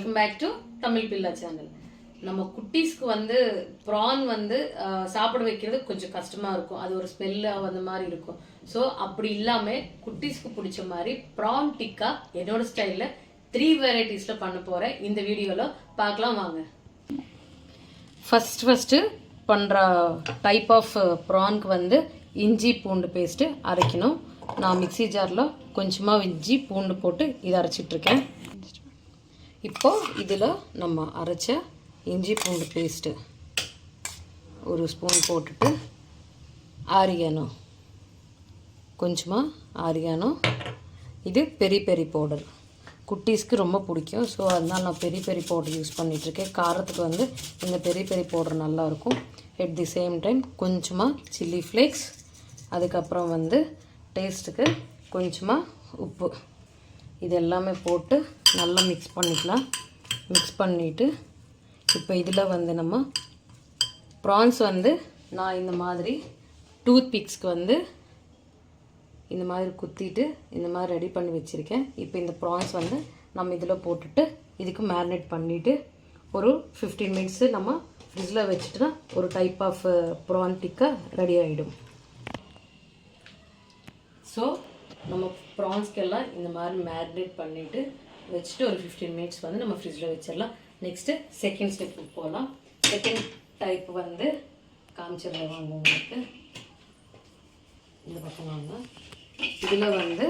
Welcome back to Tamil Billa channel. நம்ம குட்டீஸ்க்கு வந்து ப்ரான் வந்து சாப்பிட வைக்கிறது கொஞ்சம் கஷ்டமா இருக்கும். அது ஒரு ஸ்மெல்லா அந்த மாதிரி இருக்கும். ஸோ அப்படி இல்லாம குட்டீஸ்க்கு பிடிச்ச மாதிரி ப்ரான் டிக்கா என்னோட ஸ்டைல்ல 3 வெரைட்டிஸ்ல பண்ண போறேன். இந்த வீடியோல பார்க்கலாம் வாங்க. ஃபர்ஸ்ட் பண்ற டைப் ஆஃப் ப்ரான்க்கு வந்து இஞ்சி பூண்டு பேஸ்ட் அரைக்கணும். நான் மிக்ஸி ஜாரில் கொஞ்சமாக இஞ்சி பூண்டு போட்டு இதை அரைச்சிட்ருக்கேன். இப்போது இதில் நம்ம அரைச்ச இஞ்சி பூண்டு பேஸ்ட்டு ஒரு ஸ்பூன் போட்டுட்டு ஆரியானோ கொஞ்சமாக ஆரியானோ, இது பெரி பெரி பவுடர் குட்டீஸ்க்கு ரொம்ப பிடிக்கும். ஸோ அதனால் நான் பெரி பெரி பவுடர் யூஸ் பண்ணிகிட்ருக்கேன். காரத்துக்கு வந்து இந்த பெரி பெரி பவுடர் நல்லாயிருக்கும். அட் தி சேம் டைம் கொஞ்சமாக சில்லி ஃப்ளேக்ஸ், அதுக்கப்புறம் வந்து டேஸ்ட்டுக்கு கொஞ்சமாக உப்பு, இது எல்லாமே போட்டு நல்லா மிக்ஸ் பண்ணிக்கலாம். மிக்ஸ் பண்ணிவிட்டு இப்போ இதில் வந்து நம்ம ப்ரான்ஸ் வந்து நான் இந்த மாதிரி டூத் பிக்ஸ்க்கு வந்து இந்த மாதிரி குத்திட்டு இந்த மாதிரி ரெடி பண்ணி வச்சுருக்கேன். இப்போ இந்த ப்ரான்ஸ் வந்து நம்ம இதில் போட்டுட்டு இதுக்கு மேரினேட் பண்ணிவிட்டு ஒரு 15 மினிட்ஸு நம்ம ஃப்ரிட்ஜில் வச்சுட்டுனா ஒரு type of prawn tikka ready ஆகிடும். ஸோ நம்ம ப்ரான்ஸ்க்கெல்லாம் இந்த மாதிரி மேரினேட் பண்ணிவிட்டு வச்சுட்டு ஒரு 15 மினிட்ஸ் வந்து நம்ம ஃப்ரிட்ஜில் வச்சிடலாம். நெக்ஸ்ட்டு செகண்ட் ஸ்டெப்புக்கு போகலாம். செகண்ட் டைப் வந்து காமிச்சிடலாம் வாங்க. உங்களுக்கு இந்த பக்கம் வாங்க. இதில் வந்து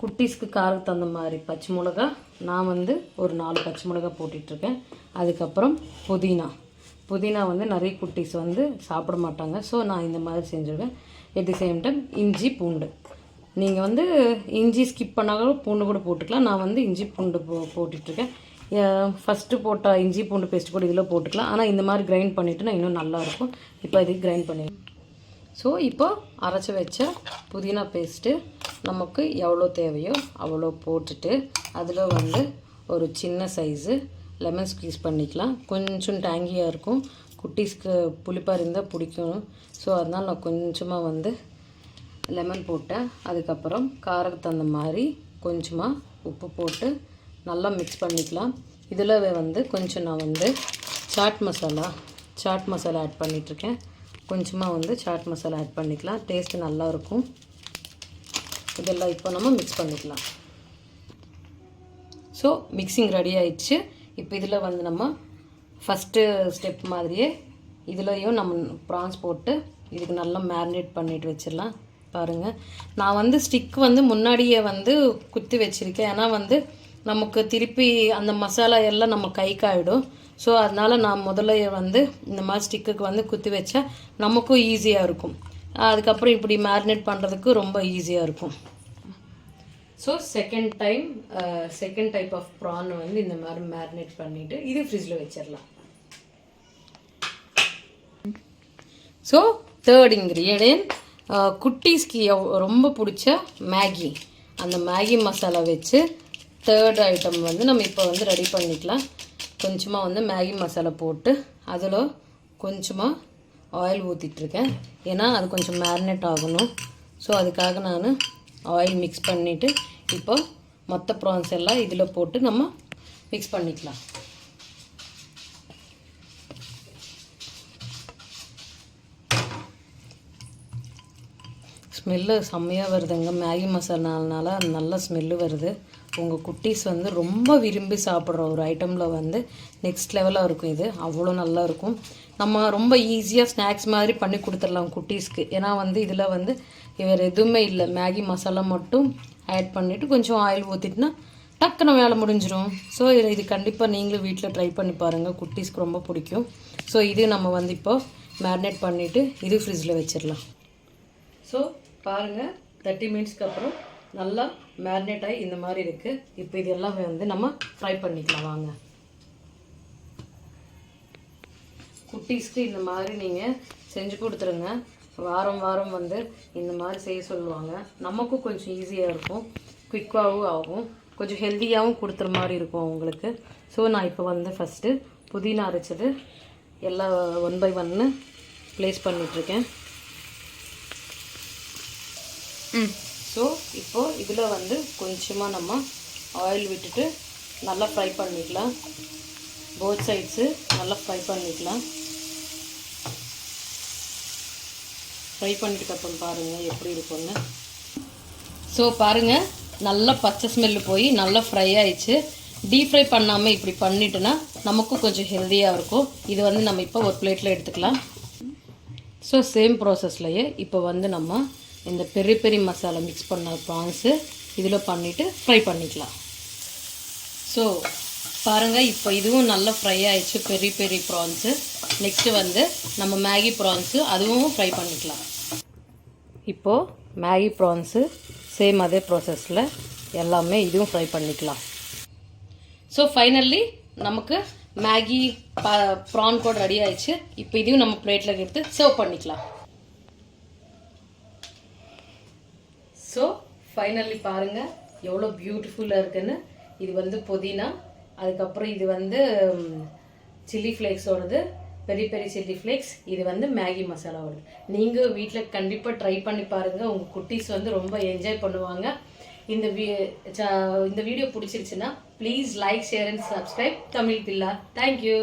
குட்டீஸ்க்கு காரத்துக்கு தகுந்த மாதிரி பச்சை மிளகா, நான் வந்து ஒரு 4 பச்சை மிளகா போட்டுட்ருக்கேன். அதுக்கப்புறம் புதினா வந்து நிறைய குட்டீஸ் வந்து சாப்பிட மாட்டாங்க. ஸோ நான் இந்த மாதிரி செஞ்சுருவேன். அட் தி சேம் டைம் இஞ்சி பூண்டு, நீங்கள் வந்து இஞ்சி ஸ்கிப் பண்ணாலும் பூண்டு கூட போட்டுக்கலாம். நான் வந்து இஞ்சி பூண்டு போட்டுட்ருக்கேன். ஃபஸ்ட்டு போட்ட இஞ்சி பூண்டு பேஸ்ட் கூட இதில் போட்டுக்கலாம். ஆனால் இந்த மாதிரி கிரைண்ட் பண்ணிவிட்டுனா இன்னும் நல்லாயிருக்கும். இப்போ இதுக்கு கிரைண்ட் பண்ணிடலாம். ஸோ இப்போ அரைச்சி வச்ச புதினா பேஸ்ட்டு நமக்கு எவ்வளோ தேவையோ அவ்வளோ போட்டுட்டு அதில் வந்து ஒரு சின்ன சைஸு லெமன் ஸ்க்வீஸ் பண்ணிக்கலாம். கொஞ்சம் டேங்கியாக இருக்கும். குட்டீஸ்க்கு புளிப்பாக இருந்தால் பிடிக்கும். ஸோ அதனால் நான் கொஞ்சமாக வந்து லெமன் போட்டேன். அதுக்கப்புறம் காரத்துக்கு தகுந்த மாதிரி கொஞ்சமாக உப்பு போட்டு நல்லா மிக்ஸ் பண்ணிக்கலாம். இதில் வந்து கொஞ்சம் நான் வந்து சாட் மசாலா ஆட் பண்ணிகிட்ருக்கேன். கொஞ்சமாக வந்து சாட் மசாலா ஆட் பண்ணிக்கலாம். டேஸ்ட்டு நல்லாயிருக்கும். இதெல்லாம் இப்போ நம்ம மிக்ஸ் பண்ணிக்கலாம். ஸோ மிக்சிங் ரெடி ஆயிடுச்சு. இப்போ இதில் வந்து நம்ம ஃபஸ்ட்டு ஸ்டெப் மாதிரியே இதுலேயும் நம்ம ப்ரான்ஸ் போட்டு இதுக்கு நல்லா மேரினேட் பண்ணிட்டு வச்சிடலாம். பாருங்கள், நான் வந்து ஸ்டிக் வந்து முன்னாடியே வந்து குத்தி வச்சுருக்கேன். ஏன்னா வந்து நமக்கு திருப்பி அந்த மசாலா எல்லாம் நம்ம கைக்காயிடும். ஸோ அதனால் நான் முதல்ல வந்து இந்த மாதிரி ஸ்டிக்குக்கு வந்து குத்தி வச்சா நமக்கும் ஈஸியாக இருக்கும். அதுக்கப்புறம் இப்படி மேரினேட் பண்ணுறதுக்கு ரொம்ப ஈஸியாக இருக்கும். So second type of prawn வந்து இந்த மாதிரி மேரினேட் பண்ணிவிட்டு இது ஃப்ரிட்ஜில் வச்சிடலாம். ஸோ தேர்ட் இன்க்ரீடியன்ட், குட்டீஸ்க்கு ரொம்ப பிடிச்ச மேகி, அந்த மேகி மசாலா வச்சு தேர்ட் ஐட்டம் வந்து நம்ம இப்போ வந்து ரெடி பண்ணிக்கலாம். கொஞ்சமாக வந்து மேகி மசாலா போட்டு அதில் கொஞ்சமாக ஆயில் ஊற்றிட்டுருக்கேன். ஏன்னா அது கொஞ்சம் மேரினேட் ஆகணும். ஸோ அதுக்காக நான் ஆயில் மிக்ஸ் பண்ணிவிட்டு இப்போ மொத்த ப்ரான்ஸ் எல்லாம் இதில் போட்டு நம்ம மிக்ஸ் பண்ணிக்கலாம். ஸ்மெல்லு செம்மையாக வருதுங்க. மேகி மசாலானால நல்ல ஸ்மெல்லு வருது. உங்கள் குட்டீஸ் வந்து ரொம்ப விரும்பி சாப்பிட்ற ஒரு ஐட்டமில் வந்து நெக்ஸ்ட் லெவலாக இருக்கும். இது அவ்வளோ நல்லா இருக்கும். நம்ம ரொம்ப ஈஸியாக ஸ்நாக்ஸ் மாதிரி பண்ணி கொடுத்துடலாம் குட்டீஸ்க்கு. ஏன்னா வந்து இதில் வந்து வேறு எதுவுமே இல்லை, மேகி மசாலா மட்டும் ஆட் பண்ணிவிட்டு கொஞ்சம் ஆயில் ஊற்றிட்டுனா டக்குன்னு வேலை முடிஞ்சிடும். ஸோ இது கண்டிப்பாக நீங்களும் வீட்டில் ட்ரை பண்ணி பாருங்கள். குட்டீஸ்க்கு ரொம்ப பிடிக்கும். ஸோ இது நம்ம வந்து இப்போ மேரினேட் பண்ணிவிட்டு இது ஃப்ரிட்ஜில் வச்சிடலாம். ஸோ பாருங்கள், 30 மினிட்ஸ்க்கு அப்புறம் நல்லா மேரினேட் ஆகி இந்த மாதிரி இருக்குது. இப்போ இது எல்லாமே வந்து நம்ம ஃப்ரை பண்ணிக்கலாம் வாங்க. குட்டீஸ்க்கு இந்த மாதிரி நீங்கள் செஞ்சு கொடுத்துருங்க. வாரம் வந்து இந்த மாதிரி செய்ய சொல்லுவாங்க. நமக்கும் கொஞ்சம் ஈஸியாக இருக்கும், குயிக்காகவும் ஆகும், கொஞ்சம் ஹெல்த்தியாகவும் கொடுத்துற மாதிரி இருக்கும் அவங்களுக்கு. ஸோ நான் இப்போ வந்து ஃபஸ்ட்டு புதினா அரைச்சது எல்லாம் 1 by 1 ப்ளேஸ் பண்ணிகிட்ருக்கேன். ஸோ இப்போது இதில் வந்து கொஞ்சமாக நம்ம ஆயில் விட்டுட்டு நல்லா ஃப்ரை பண்ணிக்கலாம். போத் சைட்ஸு நல்லா ஃப்ரை பண்ணிக்கலாம். ஃப்ரை பண்ணிட்டுக்கப்புறம் பாருங்கள் எப்படி இருக்கும்னு. ஸோ பாருங்கள், நல்லா பச்சை ஸ்மெல்லு போய் நல்லா ஃப்ரை ஆயிடுச்சு. டீப் ஃப்ரை பண்ணாமல் இப்படி பண்ணிட்டோன்னா நமக்கும் கொஞ்சம் ஹெல்த்தியாக இருக்கும். இது வந்து நம்ம இப்போ ஒரு பிளேட்டில் எடுத்துக்கலாம். ஸோ சேம் ப்ராசஸ்லையே இப்போ வந்து நம்ம இந்த பெரி பெரி மசாலா மிக்ஸ் பண்ண ப்ரான்ஸு இதில் பண்ணிவிட்டு ஃப்ரை பண்ணிக்கலாம். ஸோ பாருங்கள், இப்போ இதுவும் நல்லா ஃப்ரை ஆயிடுச்சு பெரி பெரி ப்ரான்ஸு. நெக்ஸ்ட்டு வந்து நம்ம மேகி ப்ரான்ஸு அதுவும் ஃப்ரை பண்ணிக்கலாம். இப்போது மேகி ப்ரான்ஸு சேம் அதே ப்ராசஸில் எல்லாமே இதுவும் ஃப்ரை பண்ணிக்கலாம். ஸோ ஃபைனல்லி நமக்கு மேகி ப்ரான் கூட ரெடி ஆயிடுச்சு. இப்போ இதையும் நம்ம பிளேட்டில் எடுத்து சர்வ் பண்ணிக்கலாம். ஸோ ஃபைனல்லி பாருங்கள் எவ்வளோ பியூட்டிஃபுல்லாக இருக்குன்னு. இது வந்து புதினா, அதுக்கப்புறம் இது வந்து சில்லி ஃப்ளேக்ஸோடது, பெரிய பெரிய சில்லி ஃப்ளேக்ஸ். இது வந்து மேகி மசாலாவோடது. நீங்கள் வீட்டில் கண்டிப்பாக ட்ரை பண்ணி பாருங்கள். உங்கள் குட்டீஸ் வந்து ரொம்ப என்ஜாய் பண்ணுவாங்க. இந்த வீடியோ பிடிச்சிருச்சுன்னா please like, share and subscribe Tamil Billa. Thank you.